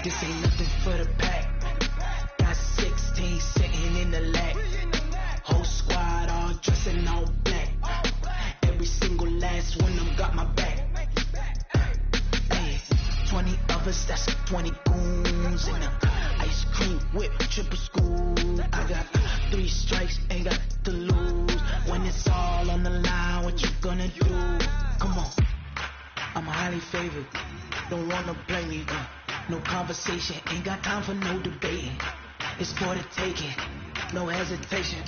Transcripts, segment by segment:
This ain't nothing for the pack. Got 16 sitting in the lap. Whole squad all dressed in all black. Every single last one of them got my back. Hey, 20 of us, that's 20 goons in the ice cream whip, triple school. I got 3 strikes, ain't got to lose. When it's all on the line, what you gonna do? Come on, I'm highly favored. Don't wanna play me, no conversation, ain't got time for no debating. It's for the taking, no hesitation.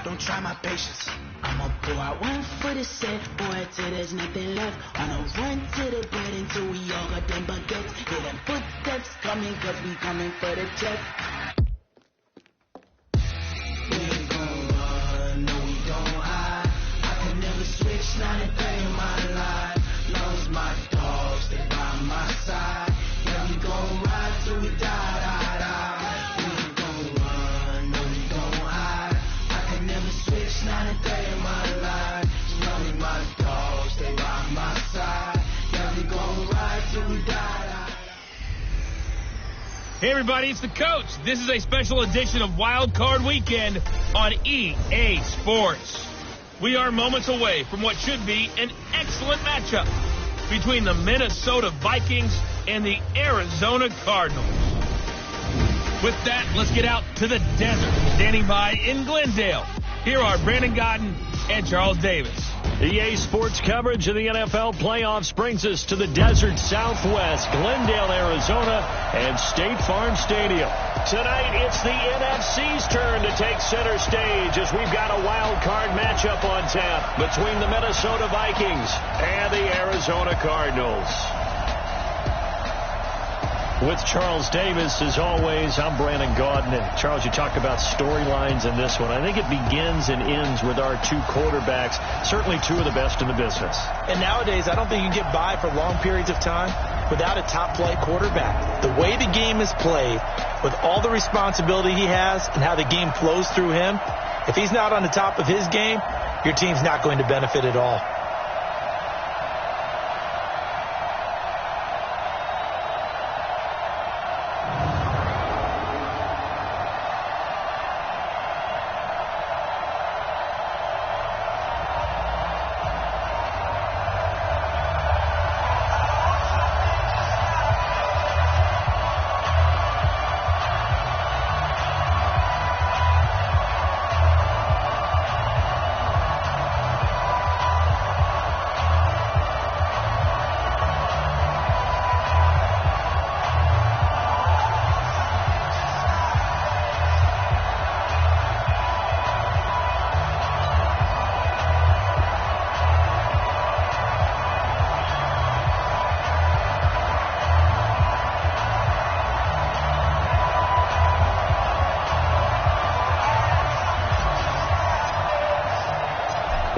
Don't try my patience. I'ma pull out 1 foot of set, boy, till there's nothing left. Wanna run to the bread until we all got them baguettes. Hear them footsteps coming, cause we coming for the check. We ain't gon' run, no we don't hide. I can never switch, not a day in my life. Long as my dogs, they by my side. Yeah, we gon' ride till we die, die, die. We ain't gon' run, no we don't hide. I can never switch, not a day in my life. Long as my dogs, they by my side. Yeah, we gon' ride till we die, die. Hey everybody, it's the coach. This is a special edition of Wild Card Weekend on EA Sports. We are moments away from what should be an excellent matchup between the Minnesota Vikings and the Arizona Cardinals. With that, let's get out to the desert. Standing by in Glendale, here are Brandon Godden and Charles Davis. EA Sports coverage of the NFL playoffs brings us to the desert Southwest, Glendale, Arizona, and State Farm Stadium. Tonight, it's the NFC's turn to take center stage as we've got a wild card matchup on tap between the Minnesota Vikings and the Arizona Cardinals. With Charles Davis, as always, I'm Brandon Gaudin. And Charles, you talk about storylines in this one. I think it begins and ends with our 2 quarterbacks, certainly 2 of the best in the business. And nowadays, I don't think you can get by for long periods of time without a top-flight quarterback. The way the game is played, with all the responsibility he has and how the game flows through him, if he's not on the top of his game, your team's not going to benefit at all.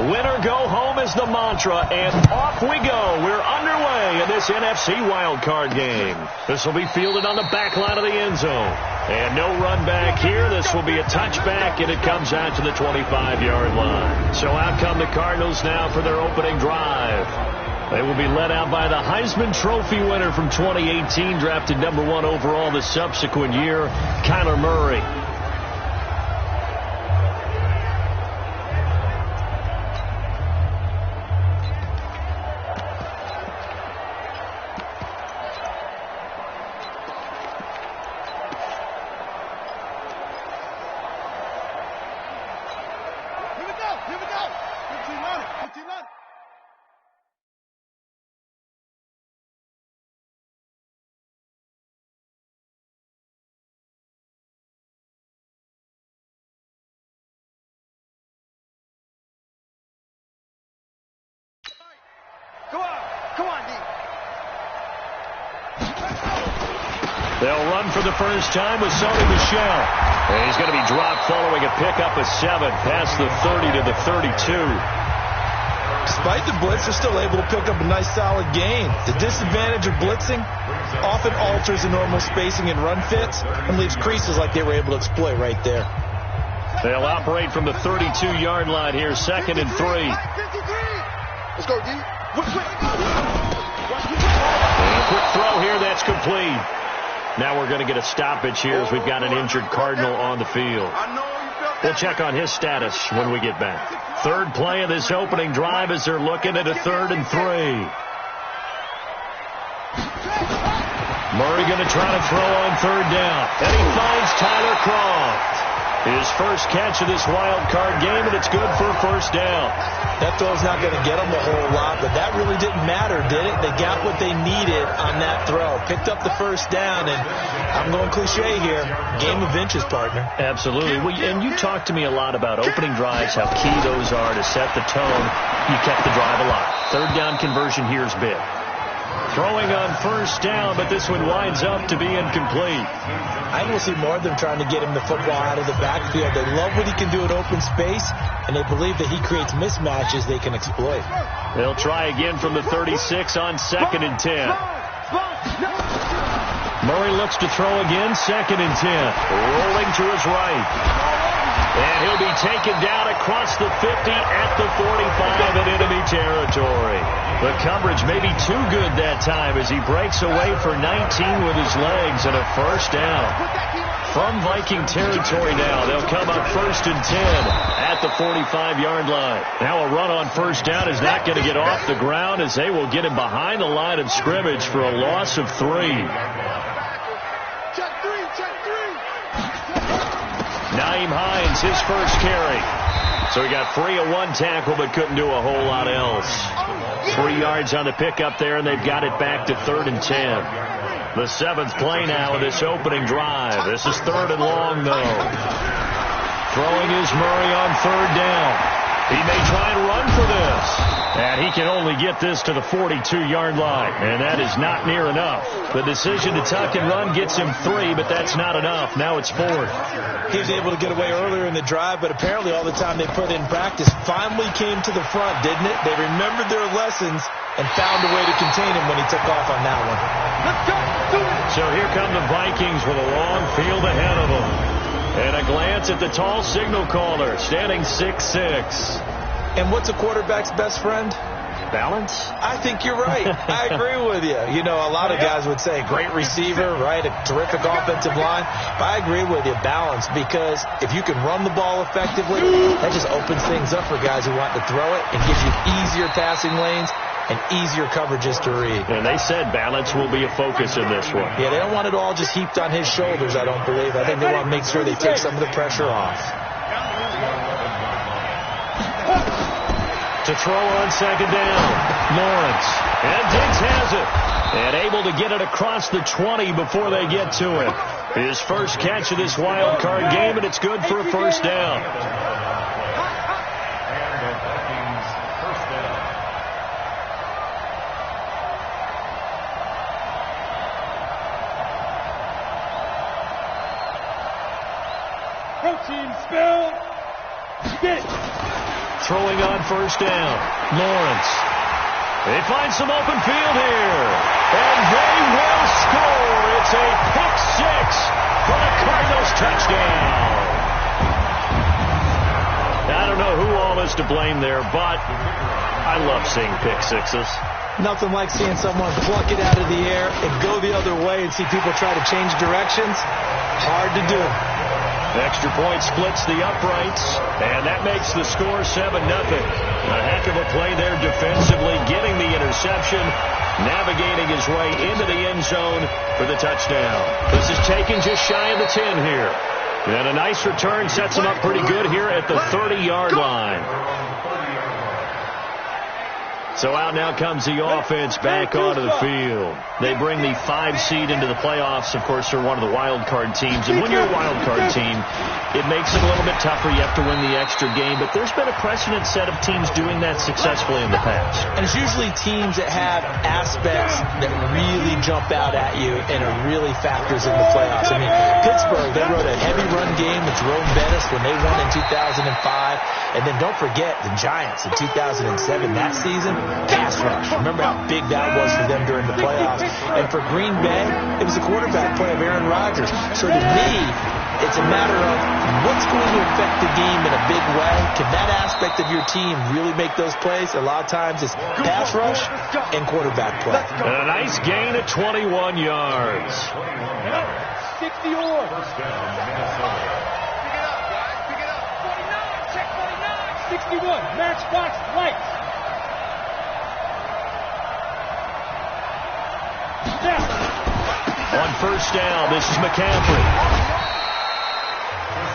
Winner go home is the mantra, and off we go. We're underway in this NFC wildcard game. This will be fielded on the back line of the end zone. And no run back here. This will be a touchback, and it comes out to the 25-yard line. So out come the Cardinals now for their opening drive. They will be led out by the Heisman Trophy winner from 2018, drafted number 1 overall the subsequent year, Kyler Murray. They'll run for the first time with Sony Michel. And he's going to be dropped following a pickup of 7 past the 30 to the 32. Despite the blitz, they're still able to pick up a nice solid gain. The disadvantage of blitzing often alters the normal spacing and run fits and leaves creases like they were able to exploit right there. They'll operate from the 32-yard line here, 2nd and 3. Let's go, D. And a quick throw here, that's complete. Now we're going to get a stoppage here as we've got an injured Cardinal on the field. We'll check on his status when we get back. Third play of this opening drive as they're looking at a 3rd and 3. Murray going to try to throw on 3rd down. And he finds Tyler Kroft. His first catch of this wild card game, and it's good for a 1st down. That throw's not going to get them a whole lot, but that really didn't matter, did it? They got what they needed on that throw. Picked up the 1st down, and I'm going cliche here. Game of inches, partner. Absolutely. Well, and you talked to me a lot about opening drives, how key those are to set the tone. You kept the drive alive. 3rd down conversion here is big. Throwing on 1st down, but this one winds up to be incomplete. I will see more of them trying to get him the football out of the backfield. They love what he can do in open space, and they believe that he creates mismatches they can exploit. They'll try again from the 36 on 2nd and 10. Murray looks to throw again, 2nd and 10. Rolling to his right. And he'll be taken down across the 50 at the 45 in enemy territory. The coverage may be too good that time as he breaks away for 19 with his legs and a 1st down. From Viking territory now, they'll come up 1st and 10 at the 45-yard line. Now a run on 1st down is not going to get off the ground as they will get him behind the line of scrimmage for a loss of 3. Naeem Hines, his first carry. So he got free of one tackle but couldn't do a whole lot else. 3 yards on the pickup there, and they've got it back to 3rd and 10. The 7th play now of this opening drive. This is 3rd and long, though. Throwing is Murray on 3rd down. He may try and run for this. And he can only get this to the 42-yard line. And that is not near enough. The decision to tuck and run gets him 3, but that's not enough. Now it's 4th. He was able to get away earlier in the drive, but apparently all the time they put in practice finally came to the front, didn't it? They remembered their lessons and found a way to contain him when he took off on that one. So here come the Vikings with a long field ahead of them. And a glance at the tall signal caller, standing 6'6". And what's a quarterback's best friend? Balance? I think you're right. I agree with you. You know, a lot of guys would say great receiver, right? A terrific offensive line. But I agree with you, balance, because if you can run the ball effectively, that just opens things up for guys who want to throw it and gives you easier passing lanes and easier coverages to read. And they said balance will be a focus in this one. Yeah, they don't want it all just heaped on his shoulders, I don't believe. I think they want to make sure they take some of the pressure off. To throw on 2nd down, Lawrence. And Diggs has it. And able to get it across the 20 before they get to it. His first catch of this wild card game, and it's good for a 1st down. Throwing on 1st down, Lawrence. They find some open field here, and they will score. It's a pick 6 for the Cardinals touchdown. I don't know who all is to blame there, but I love seeing pick 6s. Nothing like seeing someone pluck it out of the air and go the other way and see people try to change directions. Hard to do. Extra point splits the uprights, and that makes the score 7-0. A heck of a play there defensively, getting the interception, navigating his way into the end zone for the touchdown. This is taken just shy of the 10 here. And a nice return sets him up pretty good here at the 30-yard line. So out now comes the offense back onto the field. They bring the 5 seed into the playoffs. Of course, they're one of the wild card teams. And when you're a wild card team, it makes it a little bit tougher. You have to win the extra game. But there's been a precedent set of teams doing that successfully in the past. And it's usually teams that have aspects that really jump out at you and it really factors in the playoffs. I mean, Pittsburgh, they rode a heavy run game with Jerome Bettis when they won in 2005. And then don't forget the Giants in 2007, that season. Pass rush. Remember how big that was for them during the playoffs. And for Green Bay, it was the quarterback play of Aaron Rodgers. So to me, It's a matter of what's going to affect the game in a big way. Can that aspect of your team really make those plays? A lot of times it's pass rush and quarterback play. And a nice gain of 21 yards. 60 or. Pick it up, guys. Pick it up. 49, check 49. 61, matchbox lights. On first down, this is McCaffrey.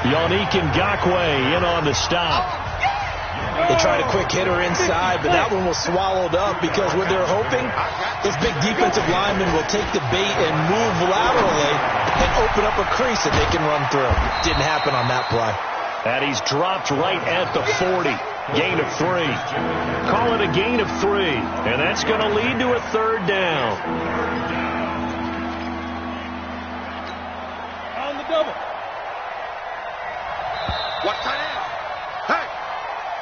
Yannick Ngakoue in on the stop. They tried a quick hitter inside, but that one was swallowed up because what they're hoping, this big defensive lineman will take the bait and move laterally and open up a crease that they can run through. Didn't happen on that play. And he's dropped right at the 40. Gain of 3. Call it a gain of 3. And that's going to lead to a third down. On the double. What's that? Hey!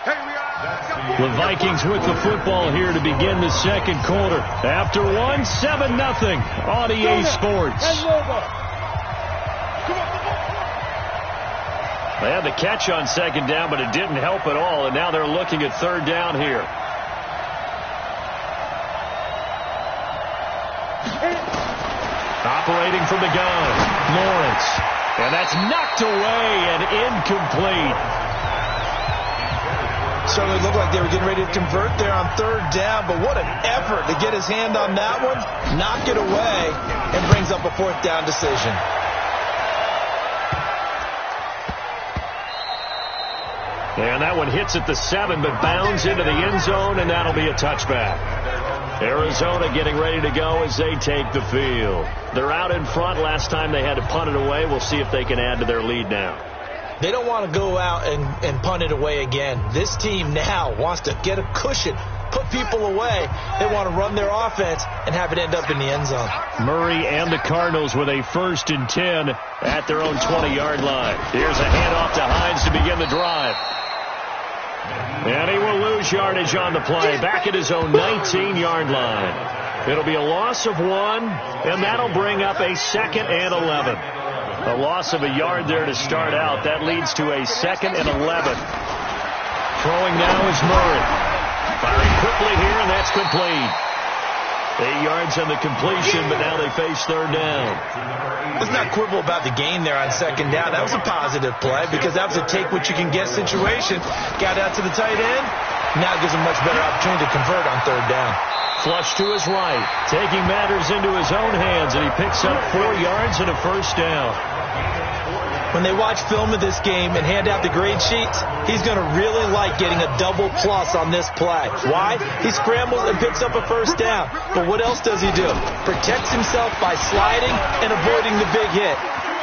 Hey, we are. The Vikings with the football here to begin the second quarter. After 7-0 on EA Sports. They had the catch on second down, but it didn't help at all, and now they're looking at third down here. Operating from the gun, Lawrence. And that's knocked away and incomplete. Certainly looked like they were getting ready to convert there on third down, but what an effort to get his hand on that one, knock it away, and brings up a fourth down decision. And that one hits at the 7, but bounds into the end zone, and that'll be a touchback. Arizona getting ready to go as they take the field. They're out in front. Last time they had to punt it away. We'll see if they can add to their lead now. They don't want to go out and punt it away again. This team now wants to get a cushion, put people away. They want to run their offense and have it end up in the end zone. Murray and the Cardinals with a 1st and 10 at their own 20-yard line. Here's a handoff to Hines to begin the drive. And he will lose yardage on the play, back at his own 19-yard line. It'll be a loss of 1, and that'll bring up a 2nd and 11. A loss of a yard there to start out. That leads to a 2nd and 11. Throwing now is Murray. Firing quickly here, and that's complete. 8 yards on the completion, but now they face third down. Let's not quibble about the gain there on second down. That was a positive play because that was a take-what-you-can-get situation. Got out to the tight end. Now gives him much better opportunity to convert on third down. Flush to his right, taking matters into his own hands, and he picks up 4 yards and a first down. When they watch film of this game and hand out the grade sheets, he's going to really like getting a double plus on this play. Why? He scrambles and picks up a first down. But what else does he do? Protects himself by sliding and avoiding the big hit.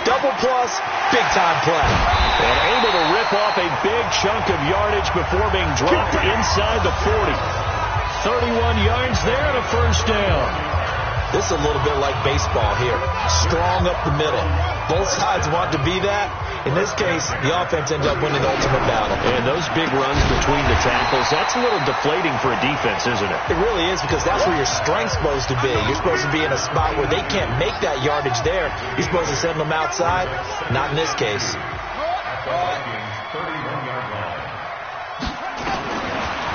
Double plus, big-time play. And able to rip off a big chunk of yardage before being dropped inside the 40. 31 yards there and a first down. This is a little bit like baseball here. Strong up the middle. Both sides want to be that. In this case, the offense ends up winning the ultimate battle. And those big runs between the tackles, that's a little deflating for a defense, isn't it? It really is, because that's where your strength's supposed to be. You're supposed to be in a spot where they can't make that yardage there. You're supposed to send them outside. Not in this case.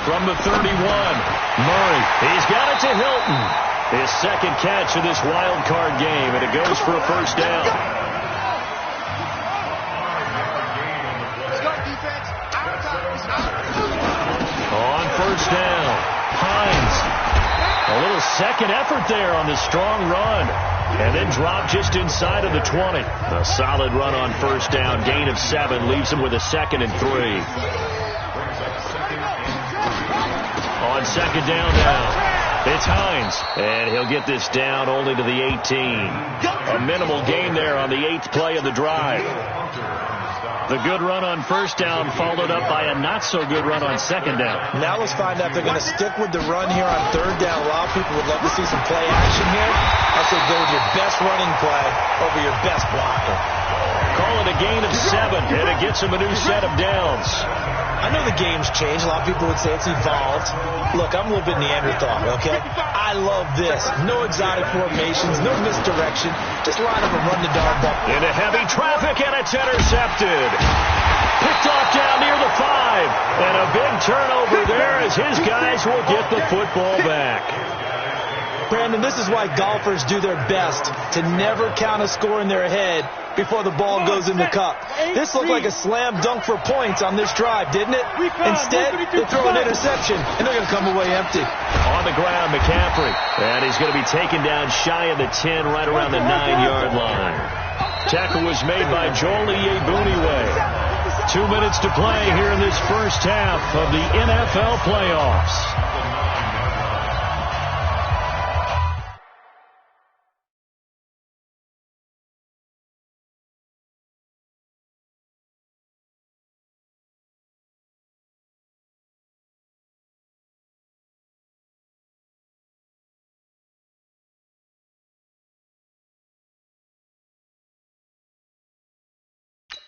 From the 31, Murray. He's got it to Hilton. His 2nd catch of this wild card game, and it goes for a first down. On first down, Hines. A little second effort there on the strong run. And then drop just inside of the 20. A solid run on first down. Gain of 7 leaves him with a 2nd and 3. On second down now. It's Hines, and he'll get this down only to the 18. A minimal gain there on the 8th play of the drive. The good run on first down followed up by a not-so-good run on second down. Now let's find out if they're going to stick with the run here on third down. A lot of people would love to see some play action here. I say go with your best running play over your best blocker. Call it a gain of 7, and it gets him a new set of downs. I know the game's changed. A lot of people would say it's evolved. Look, I'm a little bit Neanderthal, okay? I love this. No exotic formations, no misdirection. Just line up and run the darn ball. Into heavy traffic, and it's intercepted. Picked off down near the 5. And a big turnover there as his guys will get the football back. Brandon, this is why golfers do their best to never count a score in their head before the ball goes in the cup. This looked like a slam dunk for points on this drive, didn't it? Instead, they throw an interception, and they're going to come away empty. On the ground, McCaffrey. And he's going to be taken down shy of the 10, right around the 9-yard line. Tackle was made by Joel Iyiegbuniwe. 2 minutes to play here in this first half of the NFL playoffs.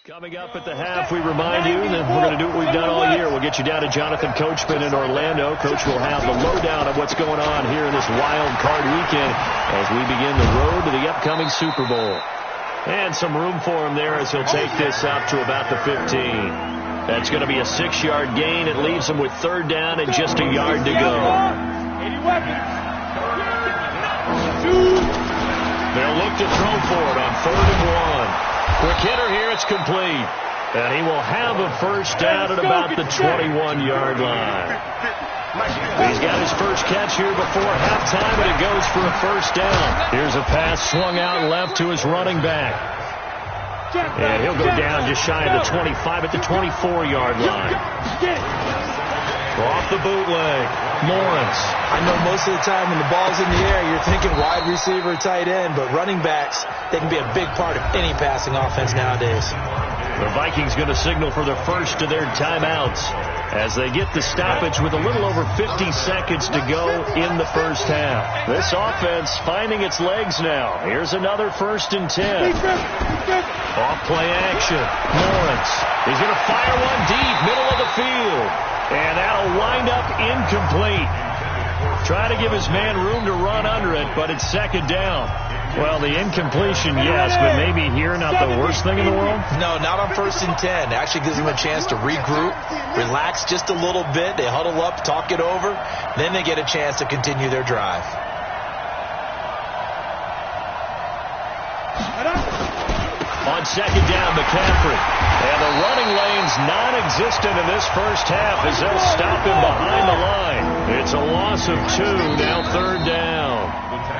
Coming up at the half, we remind you that we're going to do what we've done all year. We'll get you down to Jonathan Coachman in Orlando. Coach will have the lowdown of what's going on here in this wild card weekend as we begin the road to the upcoming Super Bowl. And some room for him there as he'll take this up to about the 15. That's going to be a 6-yard gain. It leaves him with third down and just a yard to go. They'll look to throw for it on 3rd and 1. Quick hitter here, it's complete. And he will have a first down at about the 21-yard line. He's got his first catch here before halftime, and it goes for a first down. Here's a pass swung out left to his running back. And he'll go down just shy of the 25 at the 24-yard line. Off the bootleg, Lawrence. I know most of the time when the ball's in the air, you're thinking wide receiver, tight end, but running backs, they can be a big part of any passing offense nowadays. The Vikings going to signal for the first of their timeouts as they get the stoppage with a little over 50 seconds to go in the first half. This offense finding its legs now. Here's another 1st and 10. Off play action. Lawrence. He's going to fire one deep, middle of the field. And that'll wind up incomplete. Trying to give his man room to run under it, but it's second down. Well, the incompletion, yes, but maybe here not the worst thing in the world? No, not on 1st and 10. It actually gives them a chance to regroup, relax just a little bit. They huddle up, talk it over. Then they get a chance to continue their drive. On second down, McCaffrey. And the running lane's non-existent in this first half as they'll stop him behind the line. It's a loss of 2, now 3rd down.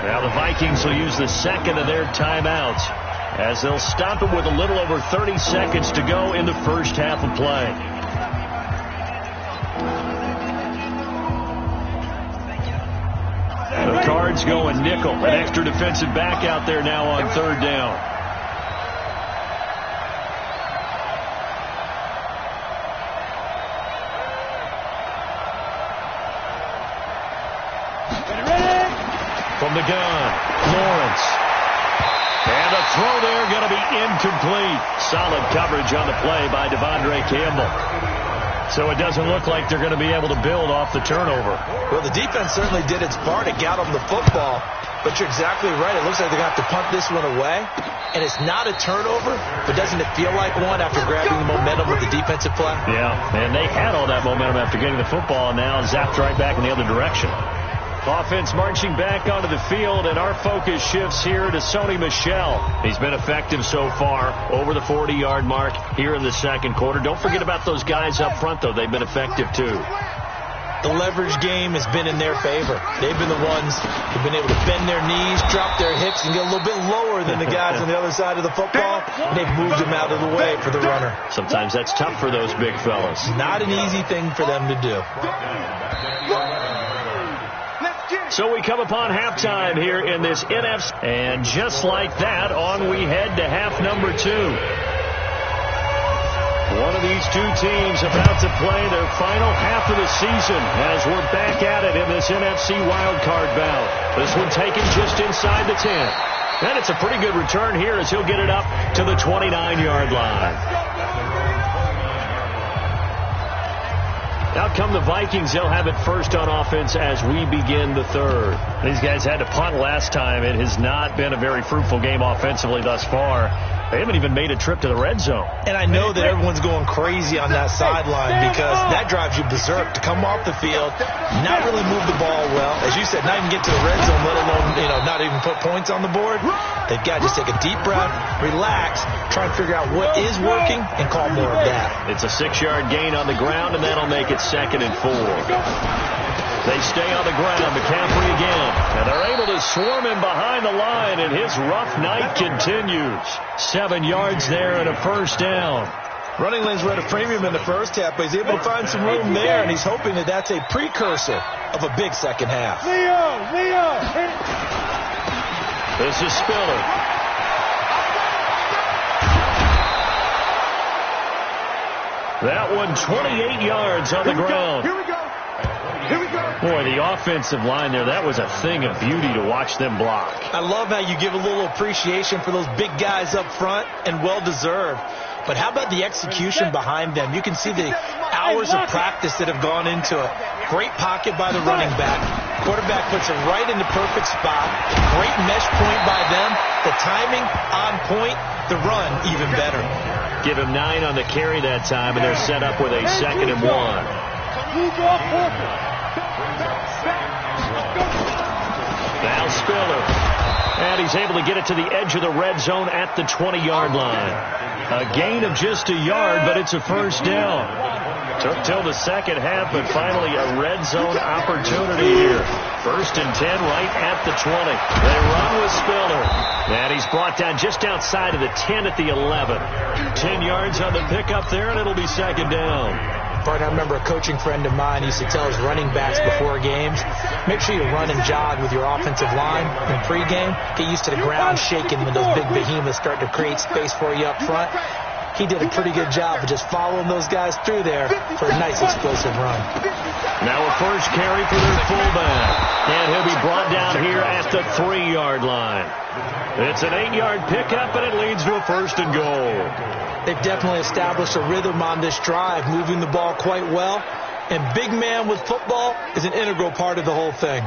Now the Vikings will use the second of their timeouts as they'll stop him with a little over 30 seconds to go in the first half of play. The Cards go a nickel. An extra defensive back out there now on 3rd down. From the gun, Lawrence. And a throw there going to be incomplete. Solid coverage on the play by Devondre Campbell. So it doesn't look like they're going to be able to build off the turnover. Well, the defense certainly did its part to get them the football. But you're exactly right. It looks like they're going to have to punt this one away. And it's not a turnover, but doesn't it feel like one after grabbing the momentum with the defensive play? Yeah, and they had all that momentum after getting the football, and now zapped right back in the other direction. Offense marching back onto the field, and our focus shifts here to Sony Michel. He's been effective so far, over the 40-yard mark here in the second quarter. Don't forget about those guys up front, though. They've been effective, too. The leverage game has been in their favor. They've been the ones who've been able to bend their knees, drop their hips, and get a little bit lower than the guys on the other side of the football. And they've moved them out of the way for the runner. Sometimes that's tough for those big fellas. Not an easy thing for them to do. So we come upon halftime here in this NFC. And just like that, on we head to half number 2. One of these two teams about to play their final half of the season as we're back at it in this NFC wildcard bout. This one taken just inside the 10. And it's a pretty good return here as he'll get it up to the 29-yard line. Out come the Vikings. They'll have it first on offense as we begin the third. These guys had to punt last time. It has not been a very fruitful game offensively thus far. They haven't even made a trip to the red zone. And I know that everyone's going crazy on that sideline because that drives you berserk to come off the field, not really move the ball well. As you said, not even get to the red zone, let alone, not even put points on the board. They've got to just take a deep breath, relax, try and figure out what is working, and call more of that. It's a 6-yard gain on the ground, and that'll make it 2nd and 4. They stay on the ground. McCaffrey again. And they're able to swarm him behind the line, and his rough night continues. 7 yards there and a first down. Running lanes were at a premium in the first half, but he's able to find some room there, and he's hoping that that's a precursor of a big second half. Leo! This is Spiller. That one 28 yards on the ground. Here we go. Boy, the offensive line there, that was a thing of beauty to watch them block. I love how you give a little appreciation for those big guys up front, and well-deserved. But how about the execution behind them? You can see the hours of practice that have gone into it. Great pocket by the running back. Quarterback puts it right in the perfect spot. Great mesh point by them. The timing on point. The run even better. Give him 9 on the carry that time, and they're set up with a 2nd and 1. Now Spiller. And he's able to get it to the edge of the red zone at the 20-yard line. A gain of just a yard, but it's a first down. Took till the second half, but finally a red zone opportunity here. 1st and 10 right at the 20. They run with Spiller. And he's brought down just outside of the 10 at the 11. 10 yards on the pickup there, and it'll be 2nd down. But I remember a coaching friend of mine used to tell his running backs before games, make sure you run and jog with your offensive line in pregame. Get used to the ground shaking when those big behemoths start to create space for you up front. He did a pretty good job of just following those guys through there for a nice explosive run. Now a first carry for their fullback. And he'll be brought down here at the 3-yard line. It's an 8-yard pickup, and it leads to a 1st and goal. They've definitely established a rhythm on this drive, moving the ball quite well. And big man with football is an integral part of the whole thing.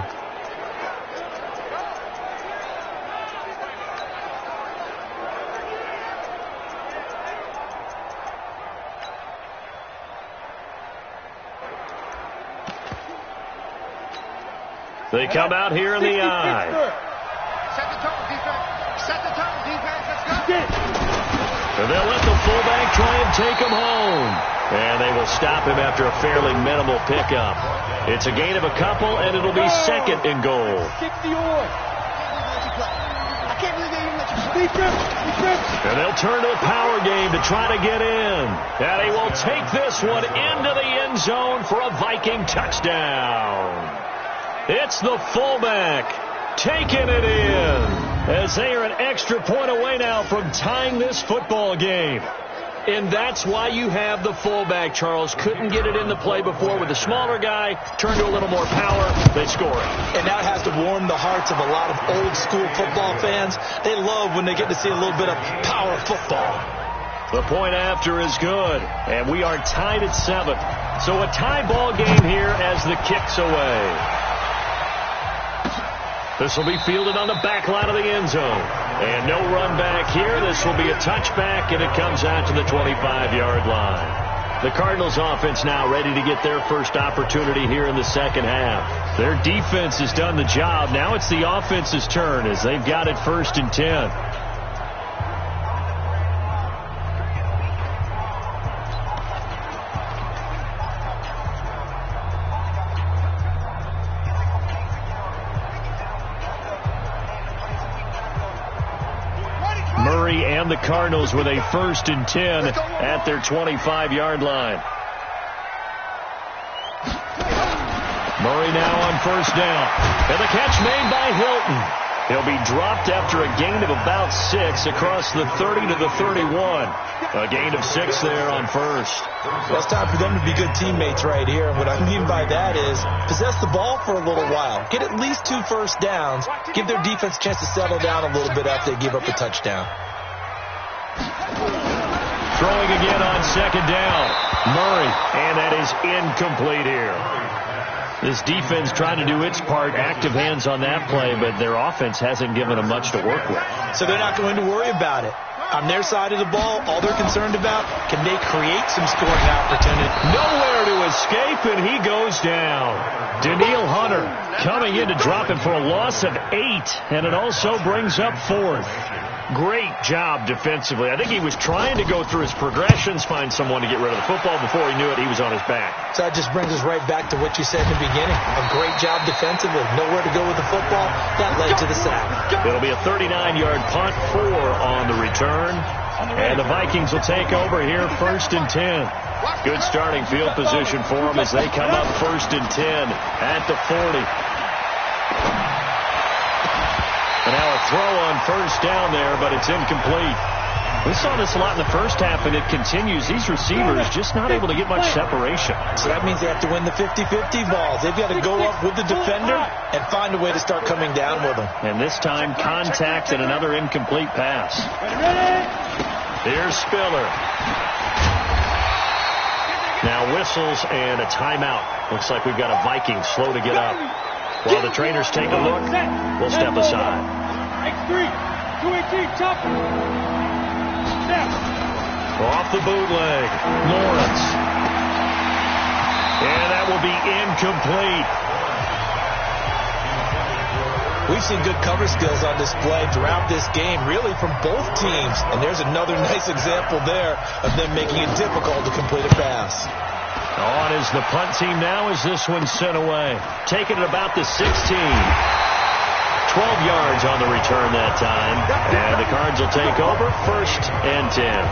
They come out here in the eye. Set the tone, defense. Set the tone, defense. Let's go. And they'll let the fullback try and take him home. And they will stop him after a fairly minimal pickup. It's a gain of a couple, and it'll be 2nd and goal. 60 on. I can't believe they even let you Defense. And they'll turn to the power game to try to get in. And he will take this one into the end zone for a Viking touchdown. It's the fullback taking it in as they are an extra point away now from tying this football game. And that's why you have the fullback, Charles. Couldn't get it in the play before with the smaller guy. Turned to a little more power. They score it. And that has to warm the hearts of a lot of old-school football fans. They love when they get to see a little bit of power football. The point after is good. And we are tied at 7. So a tie ball game here as the kick's away. This will be fielded on the back line of the end zone. And no run back here. This will be a touchback, and it comes out to the 25-yard line. The Cardinals offense now ready to get their first opportunity here in the second half. Their defense has done the job. Now it's the offense's turn as they've got it 1st and 10. And the Cardinals with a 1st and 10 at their 25-yard line. Murray now on 1st down. And the catch made by Hilton. He'll be dropped after a gain of about 6 across the 30 to the 31. A gain of 6 there on first. Well, it's time for them to be good teammates right here. And what I mean by that is possess the ball for a little while. Get at least 2 first downs. Give their defense a chance to settle down a little bit after they give up a touchdown. Throwing again on second down. Murray, and that is incomplete here. This defense trying to do its part, active hands on that play, but their offense hasn't given them much to work with. So they're not going to worry about it. On their side of the ball, all they're concerned about, can they create some scoring opportunity? Nowhere to escape, and he goes down. Daniil Hunter coming in to drop it for a loss of 8, and it also brings up 4th. Great job defensively. I think he was trying to go through his progressions, find someone to get rid of the football. Before he knew it, he was on his back. So that just brings us right back to what you said in the beginning. A great job defensively. Nowhere to go with the football. That led to the sack. It'll be a 39-yard punt, 4 on the return. And the Vikings will take over here, 1st and 10. Good starting field position for them as they come up 1st and 10 at the 40. And now a throw on first down there, but it's incomplete. We saw this a lot in the first half, and it continues. These receivers just not able to get much separation. So that means they have to win the 50-50 balls. They've got to go up with the defender and find a way to start coming down with them. And this time, contact and another incomplete pass. Here's Spiller. Now whistles and a timeout. Looks like we've got a Viking slow to get up. While the trainers take a look, we'll step aside. X3, 218, chop. Off the bootleg, Lawrence. And that will be incomplete. We've seen good cover skills on display throughout this game, really from both teams. And there's another nice example there of them making it difficult to complete a pass. On is the punt team now as this one's sent away. Taking it about the 16. 12 yards on the return that time. And the Cards will take over 1st and 10.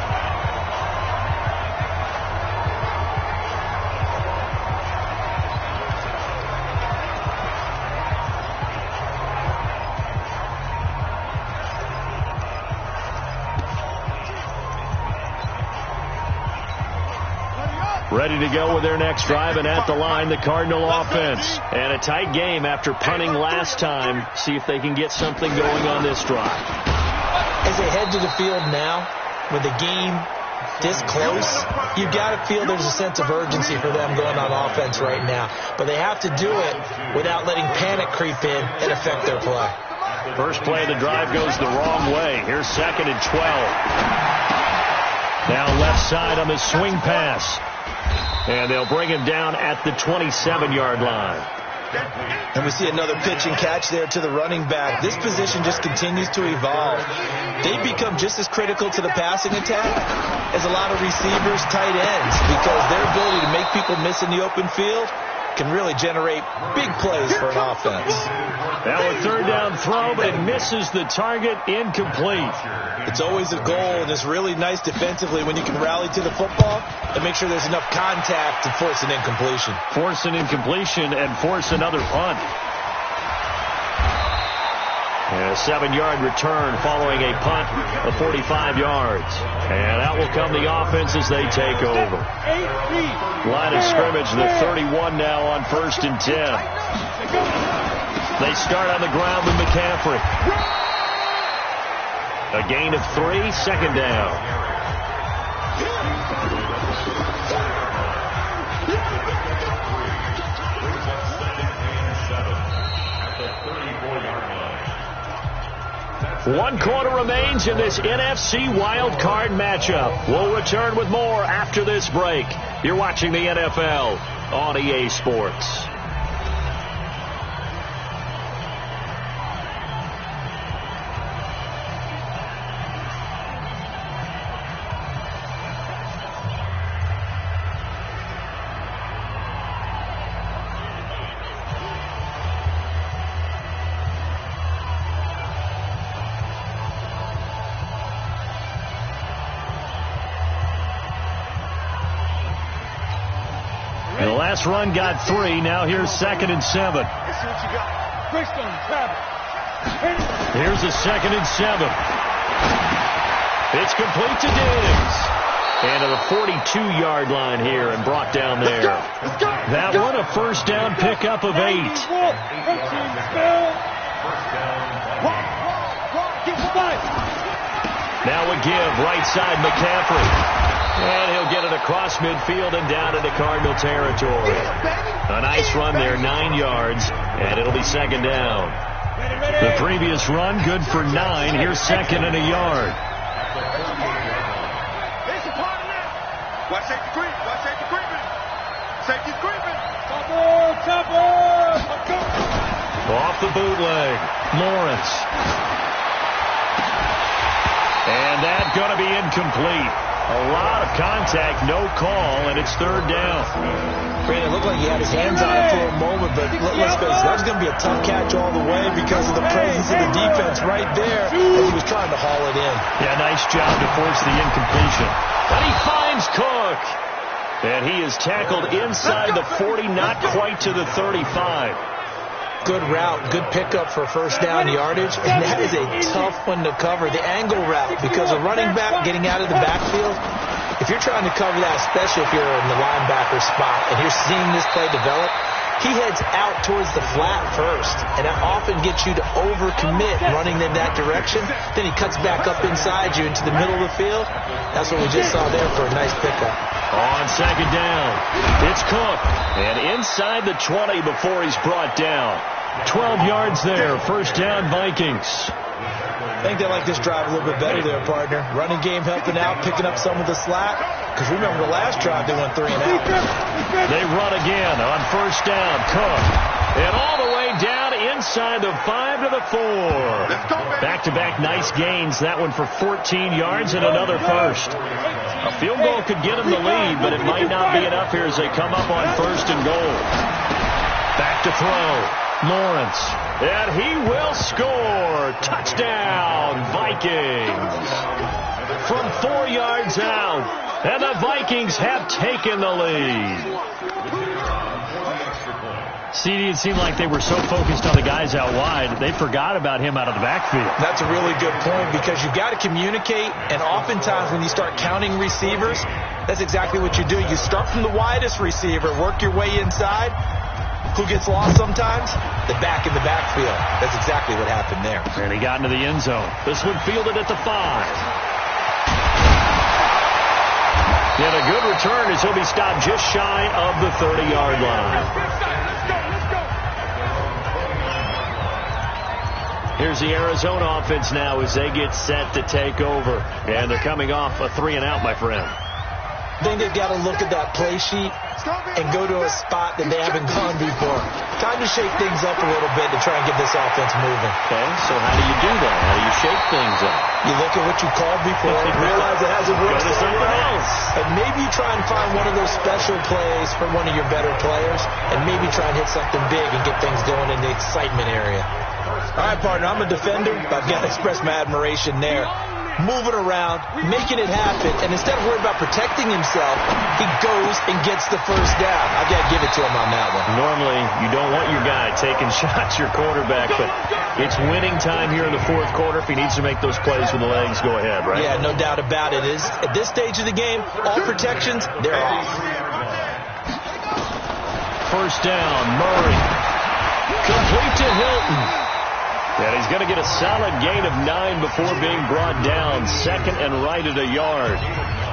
Ready to go with their next drive, and at the line, the Cardinal offense. And a tight game after punting last time. See if they can get something going on this drive. As they head to the field now, with the game this close, you've got to feel there's a sense of urgency for them going on offense right now. But they have to do it without letting panic creep in and affect their play. First play of the drive goes the wrong way. Here's 2nd and 12. Now left side on the swing pass. And they'll bring him down at the 27-yard line. And we see another pitch and catch there to the running back. This position just continues to evolve. They become just as critical to the passing attack as a lot of receivers, tight ends, because their ability to make people miss in the open field can really generate big plays for an offense. Now a 3rd down throw, but it misses the target, incomplete. It's always a goal, and it's really nice defensively when you can rally to the football and make sure there's enough contact to force an incompletion. Force an incompletion and force another punt. And a 7-yard return following a punt of 45 yards. And out will come the offense as they take over. Line of scrimmage, the 31 now on 1st and 10. They start on the ground with McCaffrey. A gain of 3, 2nd down. One quarter remains in this NFC Wild Card matchup. We'll return with more after this break. You're watching the NFL on EA Sports. Run got 3. Now here's 2nd and 7. This is what you got. Greystone, Travis. Here's a 2nd and 7. It's complete to Diggs. And to the 42-yard line here and brought down there. That one a first down pickup of 8. Now a give, right side McCaffrey. And he'll get it across midfield and down into Cardinal territory. A nice run there, 9 yards, and it'll be 2nd down. The previous run, good for 9. Here's 2nd and a yard. Watch safety creep. Watch safety creeping. Safety's creeping. Off the bootleg. Lawrence. And that's going to be incomplete. A lot of contact, no call, and it's 3rd down. Brandon, it looked like he had his hands on it for a moment, but let's face it, that's going to be a tough catch all the way because of the presence of the defense right there as he was trying to haul it in. Yeah, nice job to force the incompletion. But he finds Cook. And he is tackled inside the 40, not quite to the 35. Good route, good pickup for first down yardage, and that is a tough one to cover. The angle route, because a running back getting out of the backfield, if you're trying to cover that, especially if you're in the linebacker spot and you're seeing this play develop, he heads out towards the flat first, and that often gets you to overcommit running in that direction. Then he cuts back up inside you into the middle of the field. That's what we just saw there for a nice pickup. On 2nd down, it's Cook, and inside the 20 before he's brought down. 12 yards there, first down Vikings. I think they like this drive a little bit better there, partner. Running game helping out, picking up some of the slack. Because remember the last drive, they went 3 and out. They run again on first down. Cook. And all the way down inside the 5 to the 4. Back-to-back nice gains. That one for 14 yards and another first. A field goal could get them the lead, but it might not be enough here as they come up on 1st and goal. Back to throw. Lawrence, and he will score. Touchdown, Vikings. From 4 yards out, and the Vikings have taken the lead. CD, it seemed like they were so focused on the guys out wide, they forgot about him out of the backfield. That's a really good point because you've got to communicate, and oftentimes when you start counting receivers, that's exactly what you do. You start from the widest receiver, work your way inside. Who gets lost sometimes? The back in the backfield. That's exactly what happened there. And he got into the end zone. This one fielded at the 5. And a good return as he'll be stopped just shy of the 30-yard line. Here's the Arizona offense now as they get set to take over. And they're coming off a 3-and-out, my friend. I think they've got to look at that play sheet and go to a spot that they haven't gone before. Time to shake things up a little bit to try and get this offense moving. Okay, so how do you do that? How do you shake things up? You look at what you called before and realize it hasn't worked somewhere else. And maybe you try and find one of those special plays for one of your better players and maybe try and hit something big and get things going in the excitement area. All right, partner, I'm a defender, but I've got to express my admiration there. Moving around, making it happen, and instead of worrying about protecting himself, he goes and gets the first down. I've got to give it to him on that one. Normally, you don't want your guy taking shots, your quarterback, but it's winning time here in the 4th quarter. If he needs to make those plays with the legs, go ahead, right? Yeah, no doubt about it. At this stage of the game, all protections, they're off. First down, Murray. Complete to Hilton. And he's going to get a solid gain of 9 before being brought down. 2nd and right at a yard.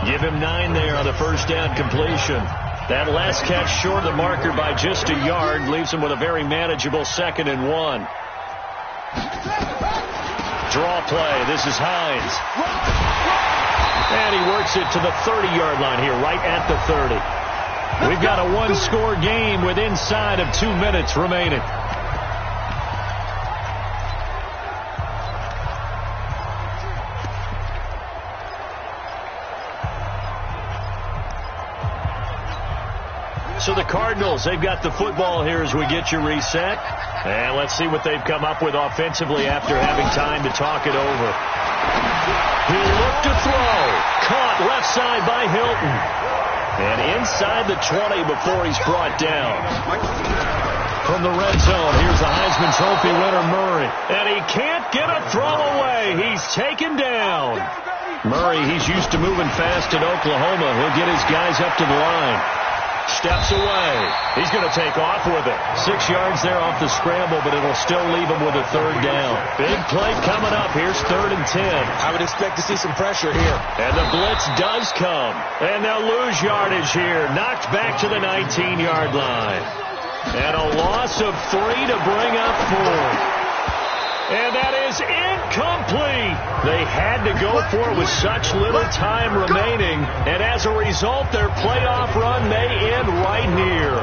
Give him 9 there on the first down completion. That last catch short of the marker by just a yard leaves him with a very manageable 2nd and 1. Draw play. This is Hines. And he works it to the 30-yard line here, right at the 30. We've got a one-score game with inside of 2 minutes remaining. So the Cardinals, they've got the football here as we get you reset. And let's see what they've come up with offensively after having time to talk it over. He'll look to throw. Caught left side by Hilton. And inside the 20 before he's brought down. from the red zone. Here's the Heisman Trophy winner, Murray. And he can't get a throw away. He's taken down. Murray, he's used to moving fast in Oklahoma. He'll get his guys up to the line. Steps away. He's going to take off with it. 6 yards there off the scramble, but it'll still leave him with a third down. Big play coming up. Here's 3rd and 10. I would expect to see some pressure here. And the blitz does come. And they'll lose yardage here. Knocked back to the 19-yard line. And a loss of 3 to bring up 4. And that is incomplete. They had to go for it with such little time remaining. And as a result, their playoff run may end right here.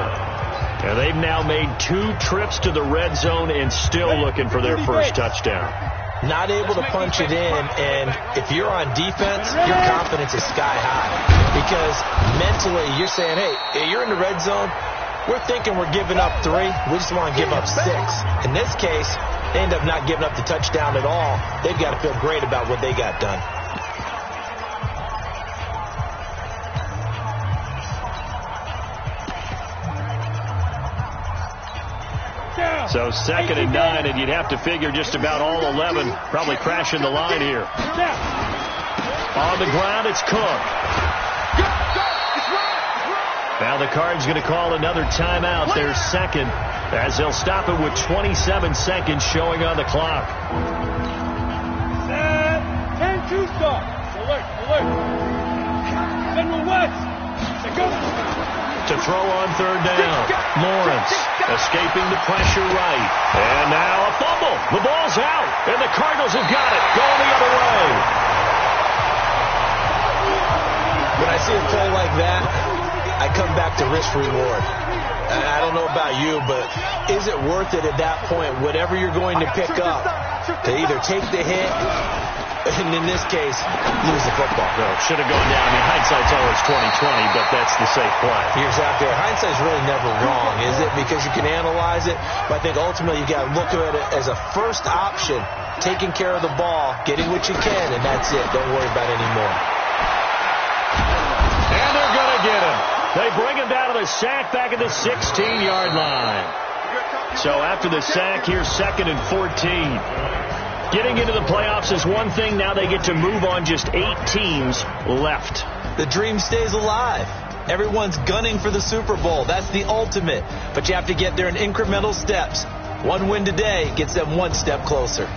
And they've now made 2 trips to the red zone and still looking for their first touchdown. Not able to punch it in, and if you're on defense, your confidence is sky high. Because mentally, you're saying, hey, you're in the red zone. We're thinking we're giving up 3. We just want to give up 6. In this case, they end up not giving up the touchdown at all. They've got to feel great about what they got done. So 2nd and 9, and you'd have to figure just about all 11 probably crashing the line here. On the ground, it's Cook. Now the Cards going to call another timeout, their second, as they'll stop it with 27 seconds showing on the clock. 10-2 start. Alert, alert. Federal West. Go. To throw on 3rd down. Lawrence escaping the pressure right. And now a fumble. The ball's out. And the Cardinals have got it. Going the other way. When I see a play like that, I come back to risk-reward. I don't know about you, but is it worth it at that point, whatever you're going to pick up, to either take the hit, and in this case, lose the football? No, should have gone down. I mean, hindsight's always 20/20, but that's the safe play. You're exactly right. Hindsight's really never wrong, is it? Because you can analyze it, but I think ultimately you got to look at it as a first option, taking care of the ball, getting what you can, and that's it. Don't worry about it anymore. And they're going to get him. They bring him down to the sack back at the 16-yard line. So after the sack, here's 2nd and 14. Getting into the playoffs is one thing. Now they get to move on. Just 8 teams left. The dream stays alive. Everyone's gunning for the Super Bowl. That's the ultimate. But you have to get there in incremental steps. One win today gets them one step closer.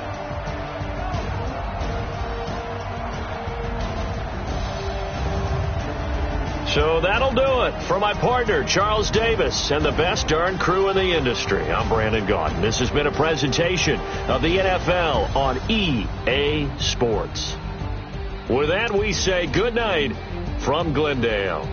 So that'll do it. For my partner, Charles Davis, and the best darn crew in the industry, I'm Brandon Gaudin. This has been a presentation of the NFL on EA Sports. With that, we say good night from Glendale.